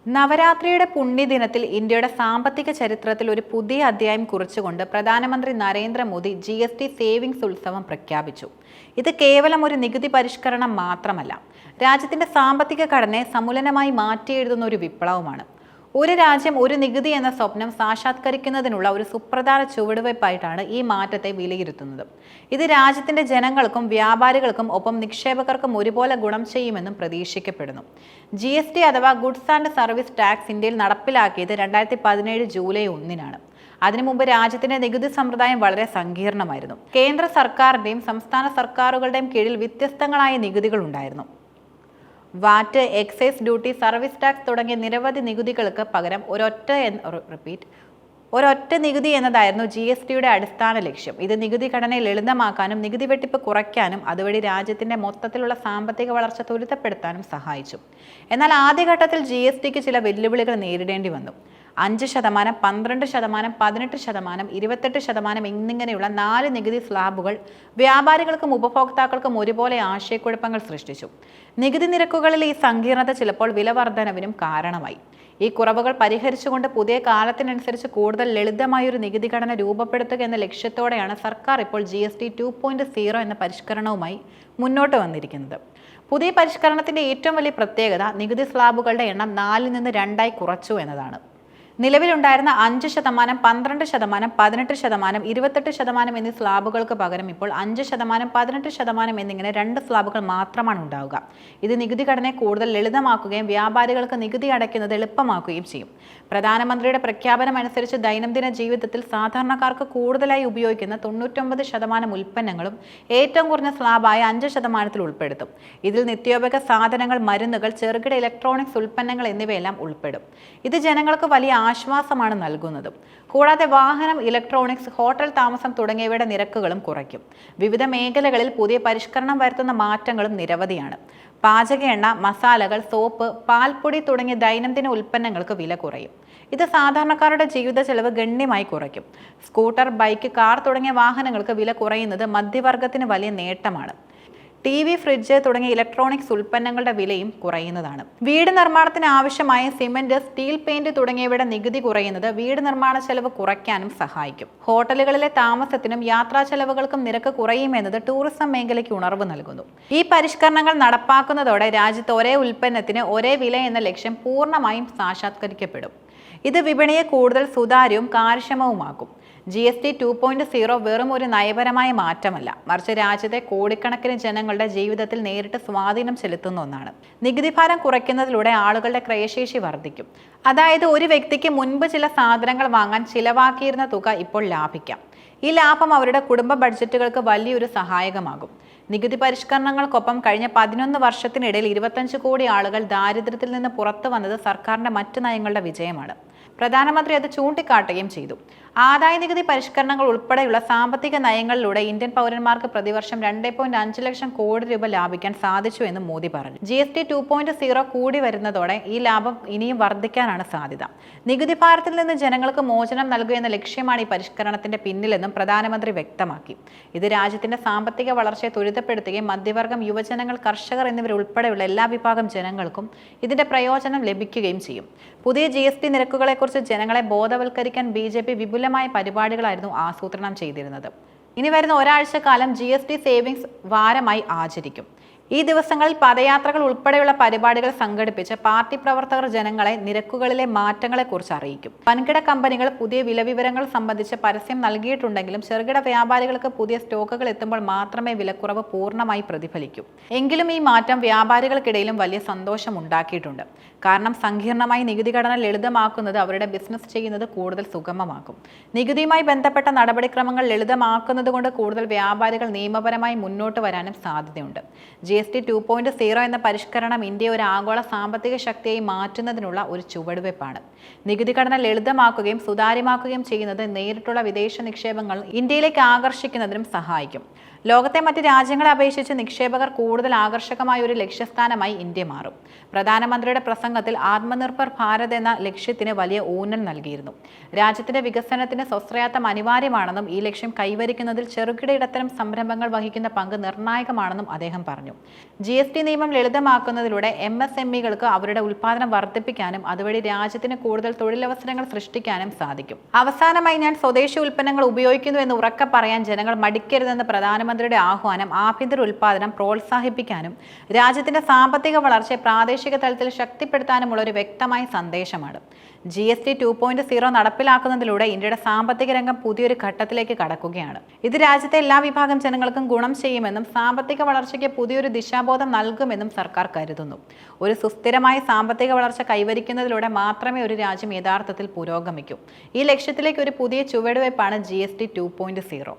നവരാത്രിയുടെ പുണ്യദിനത്തിൽ ഇന്ത്യയുടെ സാമ്പത്തിക ചരിത്രത്തിൽ ഒരു പുതിയ അധ്യായം കുറിച്ചുകൊണ്ട് പ്രധാനമന്ത്രി നരേന്ദ്രമോദി GST സേവിങ്സ് ഉത്സവം പ്രഖ്യാപിച്ചു. ഇത് കേവലം ഒരു നികുതി പരിഷ്കരണം മാത്രമല്ല, രാജ്യത്തിന്റെ സാമ്പത്തിക ഘടനയെ സമൂലമായി മാറ്റിയെഴുതുന്ന ഒരു വിപ്ലവമാണ്. ഒരു രാജ്യം ഒരു നികുതി എന്ന സ്വപ്നം സാക്ഷാത്കരിക്കുന്നതിനുള്ള ഒരു സുപ്രധാന ചുവടുവയ്പായിട്ടാണ് ഈ മാറ്റത്തെ വിലയിരുത്തുന്നത്. ഇത് രാജ്യത്തിന്റെ ജനങ്ങൾക്കും വ്യാപാരികൾക്കും ഒപ്പം നിക്ഷേപകർക്കും ഒരുപോലെ ഗുണം ചെയ്യുമെന്നും പ്രതീക്ഷിക്കപ്പെടുന്നു. GST അഥവാ ഗുഡ്സ് ആൻഡ് സർവീസ് ടാക്സ് ഇന്ത്യയിൽ നടപ്പിലാക്കിയത് 2017 ജൂലൈ 1-നാണ്. അതിനു മുമ്പ് രാജ്യത്തിന്റെ നികുതി സമ്പ്രദായം വളരെ സങ്കീർണമായിരുന്നു. കേന്ദ്ര സർക്കാരിന്റെയും സംസ്ഥാന സർക്കാരുകളുടെയും കീഴിൽ വ്യത്യസ്തങ്ങളായ നികുതികൾ ഉണ്ടായിരുന്നു. വാറ്റ്, എക്സൈസ് ഡ്യൂട്ടി, സർവീസ് ടാക്സ് തുടങ്ങിയ നിരവധി നികുതികൾക്ക് പകരം ഒരൊറ്റ നികുതി എന്നതായിരുന്നു GSTയുടെ അടിസ്ഥാന ലക്ഷ്യം. ഇത് നികുതി ഘടനയെ ലളിതമാക്കാനും നികുതി വെട്ടിപ്പ് കുറയ്ക്കാനും അതുവഴി രാജ്യത്തിന്റെ മൊത്തത്തിലുള്ള സാമ്പത്തിക വളർച്ച ത്വരിതപ്പെടുത്താനും സഹായിച്ചു. എന്നാൽ ആദ്യഘട്ടത്തിൽ GSTക്ക് ചില വെല്ലുവിളികൾ നേരിടേണ്ടി വന്നു. 5%, 12%, 18%, 28% എന്നിങ്ങനെയുള്ള 4 നികുതി സ്ലാബുകൾ വ്യാപാരികൾക്കും ഉപഭോക്താക്കൾക്കും ഒരുപോലെ ആശയക്കുഴപ്പങ്ങൾ സൃഷ്ടിച്ചു. നികുതി നിരക്കുകളിൽ ഈ സങ്കീർണത ചിലപ്പോൾ വിലവർദ്ധനവിനും കാരണമായി. ഈ കുറവുകൾ പരിഹരിച്ചുകൊണ്ട് പുതിയ കാലത്തിനനുസരിച്ച് കൂടുതൽ ലളിതമായൊരു നികുതി ഘടന രൂപപ്പെടുത്തുക എന്ന ലക്ഷ്യത്തോടെയാണ് സർക്കാർ ഇപ്പോൾ GST 2.0 എന്ന പരിഷ്കരണവുമായി മുന്നോട്ട് വന്നിരിക്കുന്നത്. പുതിയ പരിഷ്കരണത്തിന്റെ ഏറ്റവും വലിയ പ്രത്യേകത നികുതി സ്ലാബുകളുടെ എണ്ണം 4-ൽ നിന്ന് 2ആയി കുറച്ചു എന്നതാണ്. നിലവിലുണ്ടായിരുന്ന 5%, 12%, 18%, 28% എന്നീ സ്ലാബുകൾക്ക് പകരം ഇപ്പോൾ 5%, 18% എന്നിങ്ങനെ 2 സ്ലാബുകൾ മാത്രമാണ് ഉണ്ടാവുക. ഇത് നികുതി ഘടനയെ കൂടുതൽ ലളിതമാക്കുകയും വ്യാപാരികൾക്ക് നികുതി അടയ്ക്കുന്നത് എളുപ്പമാക്കുകയും ചെയ്യും. പ്രധാനമന്ത്രിയുടെ പ്രഖ്യാപനം അനുസരിച്ച് ദൈനംദിന ജീവിതത്തിൽ സാധാരണക്കാർക്ക് കൂടുതലായി ഉപയോഗിക്കുന്ന 99% ഉൽപ്പന്നങ്ങളും ഏറ്റവും കുറഞ്ഞ സ്ലാബായ 5%-ൽ ഉൾപ്പെടുത്തും. ഇതിൽ നിത്യോപയോഗ സാധനങ്ങൾ, മരുന്നുകൾ, ചെറുകിട ഇലക്ട്രോണിക്സ് ഉൽപ്പന്നങ്ങൾ എന്നിവയെല്ലാം ഉൾപ്പെടും. ഇത് ജനങ്ങൾക്ക് വലിയ ആശ്വാസമാണ് നൽകുന്നത്. കൂടാതെ വാഹനം, ഇലക്ട്രോണിക്സ്, ഹോട്ടൽ താമസം തുടങ്ങിയവയുടെ നിരക്കുകളും കുറയ്ക്കും. വിവിധ മേഖലകളിൽ പുതിയ പരിഷ്കരണം വരുത്തുന്ന മാറ്റങ്ങളും നിരവധിയാണ്. പാചക എണ്ണ, മസാലകൾ, സോപ്പ്, പാൽപ്പൊടി തുടങ്ങിയ ദൈനംദിന ഉൽപ്പന്നങ്ങൾക്ക് വില കുറയും. ഇത് സാധാരണക്കാരുടെ ജീവിത ചെലവ് ഗണ്യമായി കുറയ്ക്കും. സ്കൂട്ടർ, ബൈക്ക്, കാർ തുടങ്ങിയ വാഹനങ്ങൾക്ക് വില കുറയുന്നത് മധ്യവർഗത്തിന് വലിയ നേട്ടമാണ്. TV, ഫ്രിഡ്ജ് തുടങ്ങിയ ഇലക്ട്രോണിക്സ് ഉൽപ്പന്നങ്ങളുടെ വിലയും കുറയുന്നതാണ്. വീട് നിർമ്മാണത്തിന് ആവശ്യമായ സിമന്റ്, സ്റ്റീൽ പെയിന്റ് തുടങ്ങിയവയുടെ നികുതി കുറയുന്നത് വീട് നിർമ്മാണ ചെലവ് കുറയ്ക്കാനും സഹായിക്കും. ഹോട്ടലുകളിലെ താമസത്തിനും യാത്രാ ചെലവുകൾക്കും നിരക്ക് കുറയുമെന്നത് ടൂറിസം മേഖലയ്ക്ക് ഉണർവ് നൽകുന്നു. ഈ പരിഷ്കരണങ്ങൾ നടപ്പാക്കുന്നതോടെ രാജ്യത്ത് ഒരേ ഉൽപ്പന്നത്തിന് ഒരേ വില എന്ന ലക്ഷ്യം പൂർണ്ണമായും സാക്ഷാത്കരിക്കപ്പെടും. ഇത് വിപണിയെ കൂടുതൽ സുതാര്യവും കാര്യക്ഷമവുമാക്കും. GST 2.0 വെറും ഒരു നയപരമായ മാറ്റമല്ല, മറിച്ച് രാജ്യത്തെ കോടിക്കണക്കിന് ജനങ്ങളുടെ ജീവിതത്തിൽ നേരിട്ട് സ്വാധീനം ചെലുത്തുന്ന ഒന്നാണ്. നികുതി ഭാരം കുറയ്ക്കുന്നതിലൂടെ ആളുകളുടെ ക്രയശേഷി വർദ്ധിക്കും. അതായത് ഒരു വ്യക്തിക്ക് മുൻപ് ചില സാധനങ്ങൾ വാങ്ങാൻ ചിലവാക്കിയിരുന്ന തുക ഇപ്പോൾ ലാഭിക്കാം. ഈ ലാഭം അവരുടെ കുടുംബ ബഡ്ജറ്റുകൾക്ക് വലിയൊരു സഹായകമാകും. നികുതി പരിഷ്കരണങ്ങൾക്കൊപ്പം കഴിഞ്ഞ 11 വർഷത്തിനിടയിൽ 25 കോടി ആളുകൾ ദാരിദ്ര്യത്തിൽ നിന്ന് പുറത്തു വന്നത് സർക്കാരിന്റെ മറ്റു നയങ്ങളുടെ വിജയമാണ്. പ്രധാനമന്ത്രി അത് ചൂണ്ടിക്കാട്ടുകയും ചെയ്തു. ആദായ നികുതി പരിഷ്കരണങ്ങൾ ഉൾപ്പെടെയുള്ള സാമ്പത്തിക നയങ്ങളിലൂടെ ഇന്ത്യൻ പൗരന്മാർക്ക് പ്രതിവർഷം 2.5 ലക്ഷം കോടി രൂപ ലാഭിക്കാൻ സാധിച്ചു എന്ന് മോദി പറഞ്ഞു. GST 2.0 കൂടി വരുന്നതോടെ ഈ ലാഭം ഇനിയും വർദ്ധിക്കാനാണ് സാധ്യത. നികുതി ഭാരത്തിൽ നിന്ന് ജനങ്ങൾക്ക് മോചനം നൽകുക എന്ന ലക്ഷ്യമാണ് ഈ പരിഷ്കരണത്തിന്റെ പിന്നിലെന്നും പ്രധാനമന്ത്രി വ്യക്തമാക്കി. ഇത് രാജ്യത്തിന്റെ സാമ്പത്തിക വളർച്ചയെ ത്വരിതപ്പെടുത്തുകയും മധ്യവർഗം, യുവജനങ്ങൾ, കർഷകർ എന്നിവരുൾപ്പെടെയുള്ള എല്ലാ വിഭാഗം ജനങ്ങൾക്കും ഇതിന്റെ പ്രയോജനം ലഭിക്കുകയും ചെയ്യും. പുതിയ GST നിരക്കുകളെക്കുറിച്ച് ജനങ്ങളെ ബോധവൽക്കരിക്കാൻ BJP വിപുലമായ പരിപാടികളായിരുന്നു ആസൂത്രണം ചെയ്തിരുന്നത്. ഇനി വരുന്ന ഒരാഴ്ചക്കാലം GST സേവിങ്സ് വാരമായി ആചരിക്കും. ഈ ദിവസങ്ങളിൽ പദയാത്രകൾ ഉൾപ്പെടെയുള്ള പരിപാടികൾ സംഘടിപ്പിച്ച് പാർട്ടി പ്രവർത്തകർ ജനങ്ങളെ നിരക്കുകളിലെ മാറ്റങ്ങളെക്കുറിച്ച് അറിയിക്കും. വൻകിട കമ്പനികൾ പുതിയ വിലവിവരങ്ങൾ സംബന്ധിച്ച് പരസ്യം നൽകിയിട്ടുണ്ടെങ്കിലും ചെറുകിട വ്യാപാരികൾക്ക് പുതിയ സ്റ്റോക്കുകൾ എത്തുമ്പോൾ മാത്രമേ വിലക്കുറവ് പൂർണ്ണമായി പ്രതിഫലിക്കൂ. എങ്കിലും ഈ മാറ്റം വ്യാപാരികൾക്കിടയിലും വലിയ സന്തോഷം ഉണ്ടാക്കിയിട്ടുണ്ട്. കാരണം സങ്കീർണമായി നികുതി ഘടന ലളിതമാക്കുന്നത് അവരുടെ ബിസിനസ് ചെയ്യുന്നത് കൂടുതൽ സുഗമമാക്കും. നികുതിയുമായി ബന്ധപ്പെട്ട നടപടിക്രമങ്ങൾ ലളിതമാക്കുന്നത് കൊണ്ട് കൂടുതൽ വ്യാപാരികൾ നിയമപരമായി മുന്നോട്ട് വരാനും സാധ്യതയുണ്ട്. GST 2.0 എന്ന പരിഷ്കരണം ഇന്ത്യയെ ഒരു ആഗോള സാമ്പത്തിക ശക്തിയായി മാറ്റുന്നതിനുള്ള ഒരു ചുവടുവയ്പ്പാണ്. നികുതി ഘടന ലളിതമാക്കുകയും സുതാര്യമാക്കുകയും ചെയ്യുന്നത് നേരിട്ടുള്ള വിദേശ നിക്ഷേപങ്ങൾ ഇന്ത്യയിലേക്ക് ആകർഷിക്കുന്നതിനും സഹായിക്കും. ലോകത്തെ മറ്റ് രാജ്യങ്ങളെ അപേക്ഷിച്ച് നിക്ഷേപകർ കൂടുതൽ ആകർഷകമായ ഒരു ലക്ഷ്യസ്ഥാനമായി ഇന്ത്യ മാറും. പ്രധാനമന്ത്രിയുടെ പ്രസംഗത്തിൽ ആത്മനിർഭർ ഭാരത് എന്ന ലക്ഷ്യത്തിന് വലിയ ഊന്നൽ നൽകിയിരുന്നു. രാജ്യത്തിന്റെ വികസനത്തിന് സ്വാശ്രയത്വം അനിവാര്യമാണെന്നും ഈ ലക്ഷ്യം കൈവരിക്കുന്നതിൽ ചെറുകിട ഇടത്തരം സംരംഭങ്ങൾ വഹിക്കുന്ന പങ്ക് നിർണായകമാണെന്നും അദ്ദേഹം പറഞ്ഞു. GST നിയമം ലളിതമാക്കുന്നതിലൂടെ MSMEകൾക്ക് അവരുടെ ഉൽപ്പാദനം വർദ്ധിപ്പിക്കാനും അതുവഴി രാജ്യത്തിന് കൂടുതൽ തൊഴിലവസരങ്ങൾ സൃഷ്ടിക്കാനും സാധിക്കും. അവസാനമായി, ഞാൻ സ്വദേശി ഉൽപ്പന്നങ്ങൾ ഉപയോഗിക്കുന്നു എന്ന് ഉറക്കെ പറയാൻ ജനങ്ങൾ മടിക്കരുതെന്ന് പ്രധാനമന്ത്രിയുടെ ആഹ്വാനം ആഭ്യന്തര ഉൽപ്പാദനം പ്രോത്സാഹിപ്പിക്കാനും രാജ്യത്തിന്റെ സാമ്പത്തിക വളർച്ചയെ പ്രാദേശിക തലത്തിൽ ശക്തിപ്പെടുത്താനുമുള്ള ഒരു വ്യക്തമായ സന്ദേശമാണ്. GST 2.0 നടപ്പിലാക്കുന്നതിലൂടെ ഇന്ത്യയുടെ സാമ്പത്തിക രംഗം പുതിയൊരു ഘട്ടത്തിലേക്ക് കടക്കുകയാണ്. ഇത് രാജ്യത്തെ എല്ലാ വിഭാഗം ജനങ്ങൾക്കും ഗുണം ചെയ്യുമെന്നും സാമ്പത്തിക വളർച്ചയ്ക്ക് പുതിയൊരു ദിശാബോധം നൽകുമെന്നും സർക്കാർ കരുതുന്നു. ഒരു സുസ്ഥിരമായ സാമ്പത്തിക വളർച്ച കൈവരിക്കുന്നതിലൂടെ മാത്രമേ ഒരു രാജ്യം യഥാർത്ഥത്തിൽ പുരോഗമിക്കൂ. ഈ ലക്ഷ്യത്തിലേക്ക് ഒരു പുതിയ ചുവടുവയ്പ്പാണ് GST 2.0.